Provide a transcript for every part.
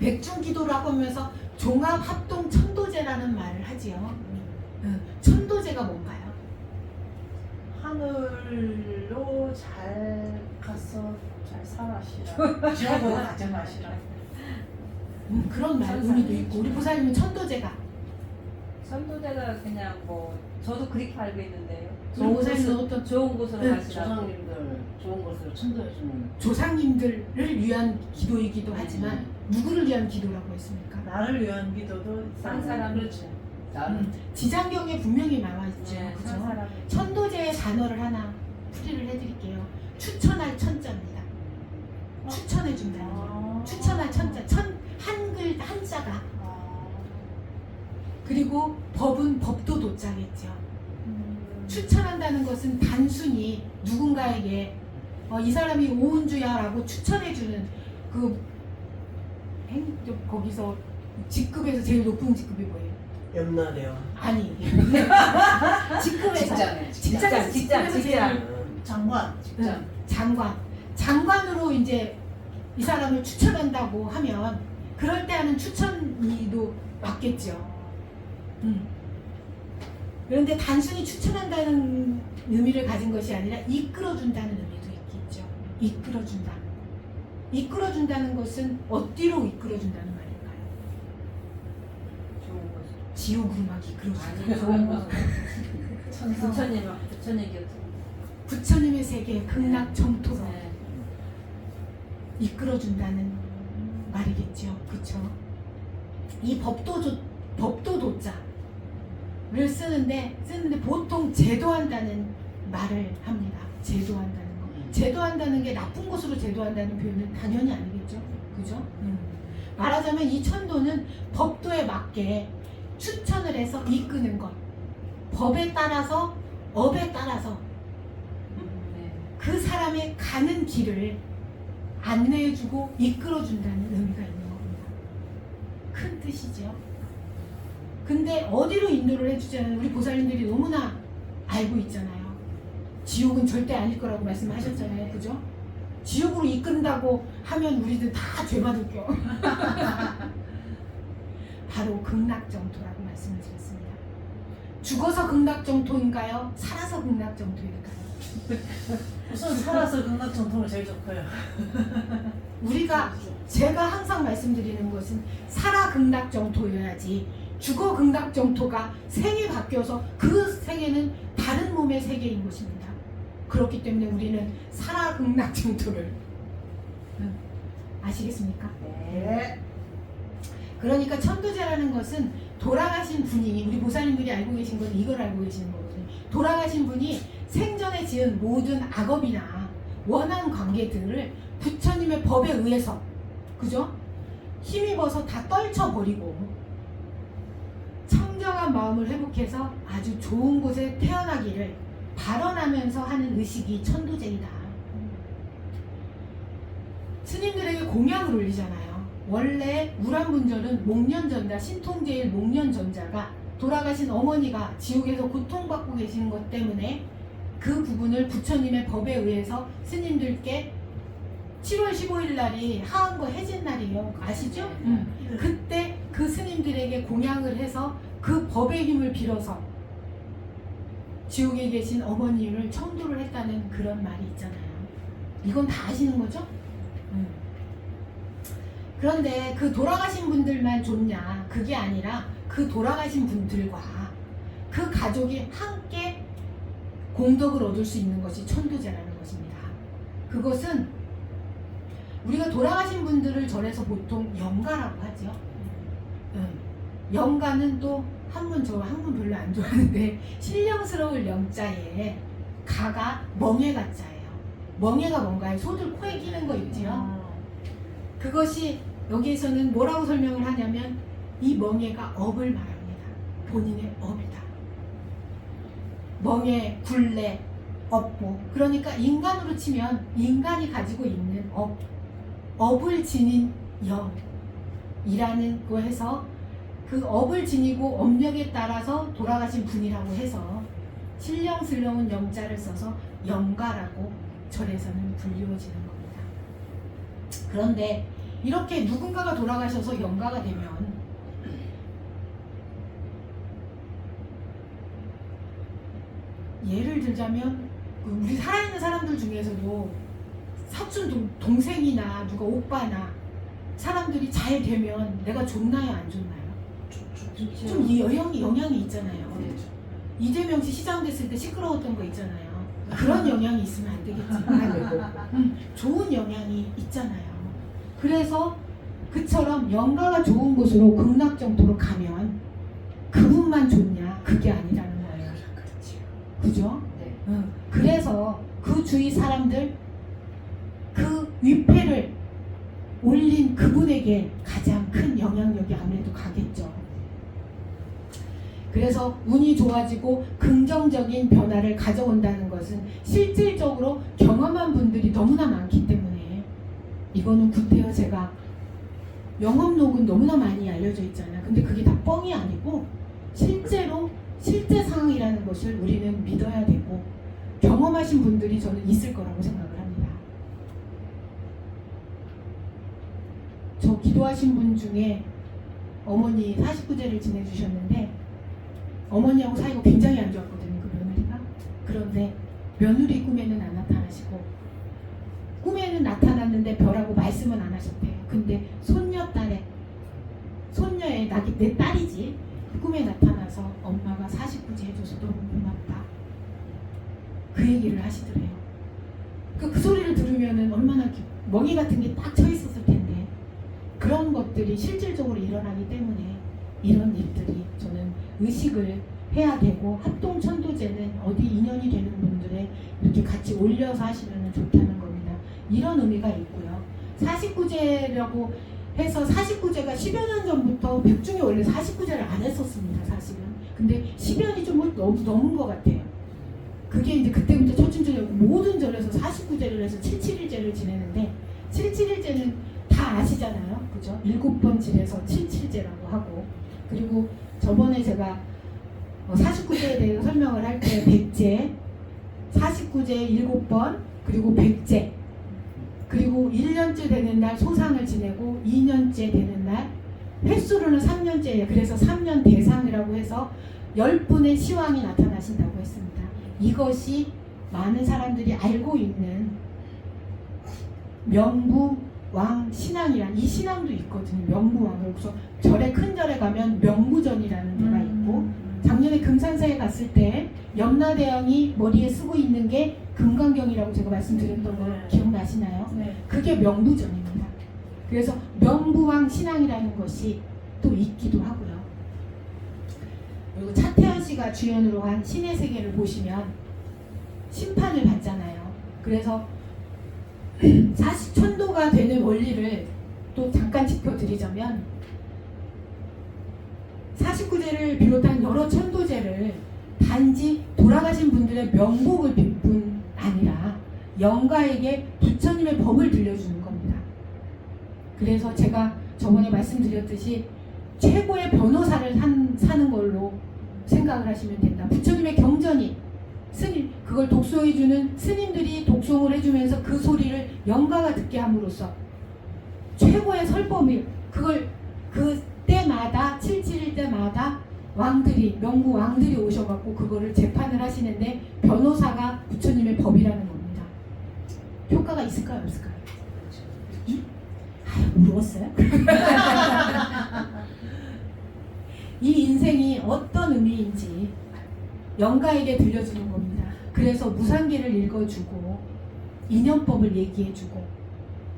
백중기도라고 하면서 종합합동천도제라는 말을 하지요. 천도제가 뭔가요? 하늘로 잘 가서 잘 살아시라. 지옥으로 가지 마시라. 그런 말 의미도 있고 우리 보살님은 천도제가 선도제가 그냥 뭐 저도 그렇게 알고 있는데요. 우리 보살님은 어떤 좋은 곳으로 네, 가시라고. 조상님들 좋은 것으로 천도해주는 조상님들을 위한 기도이기도 하지만 누구를 위한 기도라고 했습니까? 나를 위한 기도도 산 사람. 그렇지. 나는 지장경에 분명히 나와 있죠. 네, 그죠? 산 사람. 천도제의 단어를 하나 풀이를 해드릴게요. 추천할 천자입니다. 추천해준다는 거. 추천할 천자. 한글 한자가. 그리고 법은 법도 도자겠죠. 추천한다는 것은 단순히 누군가에게 이 사람이 오은주야라고 추천해주는 거기서 직급에서 제일 높은 직급이 뭐예요? 염라대왕. 아니 직급에서 직장에서 제일 장관. 응, 장관으로 이제 이 사람을 추천한다고 하면 그럴 때 하는 추천이도 맞겠죠. 그런데 단순히 추천한다는 의미를 가진 것이 아니라 이끌어준다는 의미도 있겠죠. 이끌어준다. 이끌어준다는 것은 어디로 이끌어준다는 말일까요? 좋은 곳으로. 지옥으로 막 이끌어준다. 아니 좋은 곳으로. 천상. 부처님 곁으로. 부처님의 세계 극락정토로 네. 이끌어준다는 말이겠죠. 그쵸? 이 법도 도자를 쓰는데 보통 제도한다는 말을 합니다. 제도한다는 거. 제도한다는 게 나쁜 것으로 제도한다는 표현은 당연히 아니겠죠. 그죠? 말하자면 이 천도는 법도에 맞게 추천을 해서 이끄는 것. 법에 따라서 업에 따라서 네. 그 사람의 가는 길을 안내해주고 이끌어준다는 의미가 있는 겁니다. 큰 뜻이죠. 근데 어디로 인도를 해주자는 우리 보살님들이 너무나 알고 있잖아요. 지옥은 절대 아닐 거라고 말씀하셨잖아요. 그죠? 지옥으로 이끈다고 하면 우리들 다 죄받을게요. 바로 극락정토라고 말씀을 드렸습니다. 죽어서 극락정토인가요? 살아서 극락정토일까요? 우선 살아서 극락정통을 제일 좋고요. 제가 항상 말씀드리는 것은 살아 극락정토여야지 죽어 극락정토가 생이 바뀌어서 그 생에는 다른 몸의 세계인 것입니다. 그렇기 때문에 우리는 살아 극락정토를 아시겠습니까? 네. 그러니까 천도제라는 것은 돌아가신 분이 우리 보살님들이 알고 계신 건 이걸 알고 계시는 거거든요. 돌아가신 분이 생전에 지은 모든 악업이나 원한 관계들을 부처님의 법에 의해서 그죠? 힘입어서 다 떨쳐버리고 청정한 마음을 회복해서 아주 좋은 곳에 태어나기를 발언하면서 하는 의식이 천도제이다. 스님들에게 공양을 올리잖아요. 원래 우람분절은 목련전자, 신통제일 목련전자가 돌아가신 어머니가 지옥에서 고통받고 계시는 것 때문에 그 부분을 부처님의 법에 의해서 스님들께 7월 15일 날이 하한거 해진 날이에요. 아시죠? 그때 그 스님들에게 공양을 해서 그 법의 힘을 빌어서 지옥에 계신 어머니를 청도를 했다는 그런 말이 있잖아요. 이건 다 아시는 거죠? 그런데 그 돌아가신 분들만 좋냐? 그게 아니라 그 돌아가신 분들과 그 가족이 함께 공덕을 얻을 수 있는 것이 천도제라는 것입니다. 그것은 우리가 돌아가신 분들을 절에서 보통 영가라고 하죠. 영가는 또 한문 별로 안 좋아하는데 신령스러울 영자에 가가 멍해가자예요. 멍해가 뭔가요? 소들 코에 끼는 거 있지요. 그것이 여기에서는 뭐라고 설명을 하냐면 이 멍해가 업을 말합니다. 본인의 업이다. 멍해, 굴레, 업보. 그러니까 인간으로 치면 인간이 가지고 있는 업을 지닌 영이라는 거 해서 그 업을 지니고 업력에 따라서 돌아가신 분이라고 해서 신령스러운 영자를 써서 영가라고 절에서는 불리워지는 겁니다. 그런데 이렇게 누군가가 돌아가셔서 영가가 되면 예를 들자면 우리 살아있는 사람들 중에서도 사촌 동생이나 누가 오빠나 사람들이 잘 되면 내가 좋나요 안 좋나요? 좀 이 영향이 있잖아요. 이재명 씨 시장 됐을 때 시끄러웠던 거 있잖아요. 그런 영향이 있으면 안 되겠지만 좋은 영향이 있잖아요. 그래서 그처럼 영가가 좋은 곳으로 극락정토로 가면 그분만 좋냐? 그게 아니라는 거예요. 그죠? 네. 그래서 그 주위 사람들 그 위패를 올린 그분에게 가장 큰 영향력이 아무래도 가겠죠. 그래서 운이 좋아지고 긍정적인 변화를 가져온다는 것은 실질적으로 경험한 분들이 너무나 많기 때문에 이거는 구태여 제가 영업록은 너무나 많이 알려져 있잖아요. 근데 그게 다 뻥이 아니고 실제로 실제 상황이라는 것을 우리는 믿어야 되고 경험하신 분들이 저는 있을 거라고 생각을 합니다. 저 기도하신 분 중에 어머니 49제를 지내주셨는데 어머니하고 사이가 굉장히 안 좋았거든요. 그 며느리가. 그런데 며느리 꿈에는 안 나타나시고 꿈에는 나타났는데 별하고 말씀은 안 하셨대요. 근데 손녀의 내 딸이지 꿈에 나타나서 엄마가 49제 해줘서 너무 고맙다. 그 얘기를 하시더래요. 그 소리를 들으면은 얼마나 멍이 같은 게 딱 쳐 있었을 텐데 그런 것들이 실질적으로 일어나기 때문에 이런 일들이 저는 의식을 해야 되고 합동천도제는 어디 인연이 되는 분들의 이렇게 같이 올려서 하시면 좋다는 겁니다. 이런 의미가 있고요. 49제라고 해서 49제가 10여 년 전부터 백중에 원래 49제를 안 했었습니다. 사실은. 근데 10년이 좀 넘은 것 같아요. 그게 이제 그때부터 초춘절이고 모든 절에서 49제를 해서 771제를 지내는데 771제는 다 아시잖아요. 그죠? 7번 질에서 77제라고 하고 그리고 저번에 제가 49제에 대해서 설명을 할 때 100제, 49제 7번, 그리고 100제 그리고 1년째 되는 날 소상을 지내고 2년째 되는 날 횟수로는 3년째예요. 그래서 3년 대상이라고 해서 10분의 시왕이 나타나신다고 했습니다. 이것이 많은 사람들이 알고 있는 명부왕 신앙이란 이 신앙도 있거든요. 명부왕. 그래서 절에 큰 절에 가면 명부전이라는 데가 있고 작년에 금산사에 갔을 때 염라대왕이 머리에 쓰고 있는 게 금강경이라고 제가 말씀드렸던 거 기억나시나요? 네. 그게 명부전입니다. 그래서 명부왕 신앙이라는 것이 또 있기도 하고요. 그리고 차태현 씨가 주연으로 한 신의 세계를 보시면 심판을 받잖아요. 그래서 40천도가 되는 원리를 또 잠깐 짚어드리자면 49제를 비롯한 여러 천도제를 단지 돌아가신 분들의 명복을 빌 뿐 아니라 영가에게 부처님의 법을 들려주는 겁니다. 그래서 제가 저번에 말씀드렸듯이 최고의 변호사를 사는 걸로 생각을 하시면 된다. 부처님의 경전이 스님 그걸 독송해주는 스님들이 독송을 해주면서 그 소리를 영가가 듣게 함으로써 최고의 설법을 그걸 그때마다 771 때마다 왕들이 명부 왕들이 오셔갖고 그거를 재판을 하시는데 변호사가 부처님의 법이라는 겁니다. 효과가 있을까요 없을까요? 응? 아유 모르겠어요. 이 인생이 어떤 의미인지 영가에게 들려주는 겁니다. 그래서 무상계를 읽어주고 인연법을 얘기해주고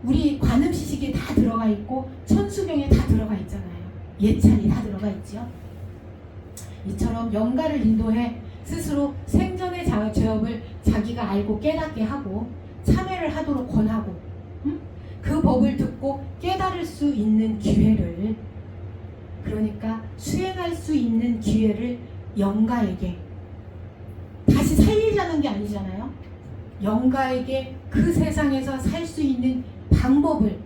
우리 관음시식에 다 들어가 있고 천수경에 다 들어가 있잖아요. 예찬이 다 들어가 있죠. 이처럼 영가를 인도해 스스로 생전의 죄업을 자기가 알고 깨닫게 하고 참회를 하도록 권하고 그 법을 듣고 깨달을 수 있는 기회를 그러니까 수행할 수 있는 기회를 영가에게 다시 살리자는 게 아니잖아요. 영가에게 그 세상에서 살 수 있는 방법을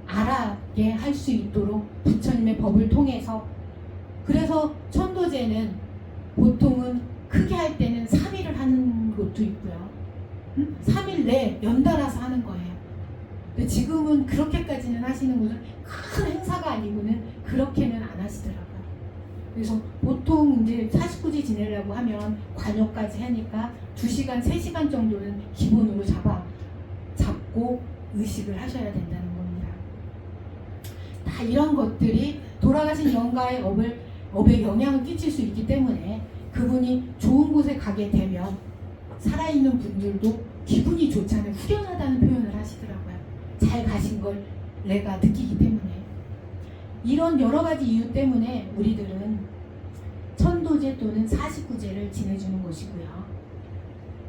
알아게 할 수 있도록 부처님의 법을 통해서 그래서 천도제는 보통은 크게 할 때는 3일을 하는 것도 있고요. 3일 내에 연달아서 하는 거예요. 근데 지금은 그렇게까지는 하시는 분은 큰 행사가 아니고는 그렇게는 안 하시더라고요. 그래서 보통 이제 49지 지내려고 하면 관여까지 하니까 2시간, 3시간 정도는 기본으로 잡고 의식을 하셔야 된다는 겁니다. 다 이런 것들이 돌아가신 영가의 업에 영향을 끼칠 수 있기 때문에 그분이 좋은 곳에 가게 되면 살아있는 분들도 기분이 좋잖아요. 후련하다는 표현을 하시더라고요. 잘 가신 걸 내가 느끼기 때문에. 이런 여러 가지 이유 때문에 우리들은 천도제 또는 49제를 지내주는 것이고요.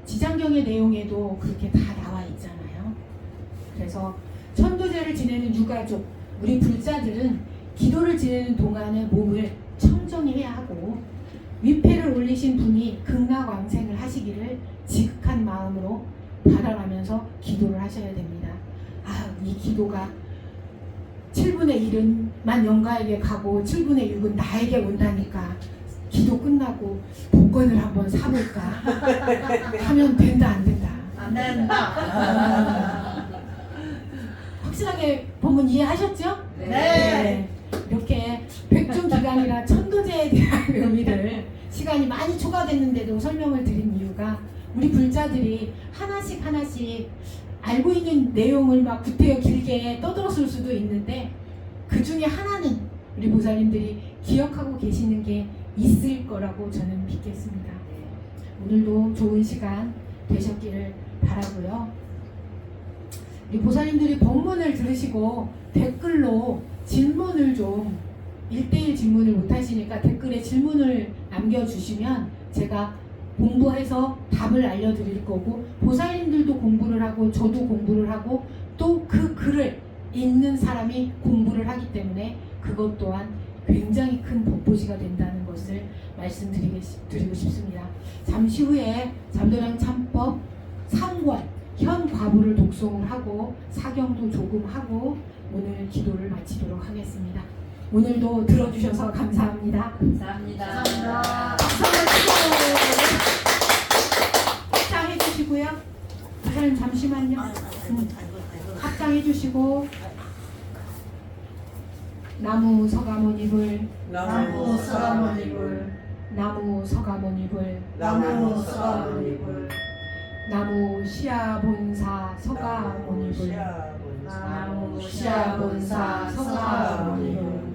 지장경의 내용에도 그렇게 다 나와 있잖아요. 그래서 천도제를 지내는 유가족, 우리 불자들은 기도를 지내는 동안에 몸을 청정해야 하고 위패를 올리신 분이 극락왕생을 하시기를 지극한 마음으로 바라면서 기도를 하셔야 됩니다. 이 기도가 7분의 1은 영가에게 가고 7분의 6은 나에게 온다니까 기도 끝나고 복권을 한번 사볼까 하면 된다 안 된다? 안 된다. 확실하게 본문 이해하셨죠? 네. 이렇게 백중기간이라 천도제에 대한 의미를 시간이 많이 초과됐는데도 설명을 드린 이유가 우리 불자들이 하나씩 알고 있는 내용을 막 구태여 길게 떠들었을 수도 있는데 그 중에 하나는 우리 보살님들이 기억하고 계시는 게 있을 거라고 저는 믿겠습니다. 오늘도 좋은 시간 되셨기를 바라고요. 우리 보살님들이 법문을 들으시고 댓글로 질문을 좀 1대1 질문을 못 하시니까 댓글에 질문을 남겨주시면 제가 공부해서 답을 알려드릴 거고 보살님들도 공부를 하고 저도 공부를 하고 또 그 글을 읽는 사람이 공부를 하기 때문에 그것 또한 굉장히 큰 법보시가 된다는 것을 말씀드리고 싶습니다. 잠시 후에 잠도량 참법 3권 현 과부를 독송을 하고 사경도 조금 하고 오늘 기도를 마치도록 하겠습니다. 오늘도 들어주셔서 감사합니다. 감사합니다. 합장해 주시고요. 사장님 잠시만요. 합장해 주시고 나무 서가모니불 나무 서가모니불 나무 서가모니불 나무 서가모니불 나무 시아본사 서가모니불 나무 시아본사 서가모니불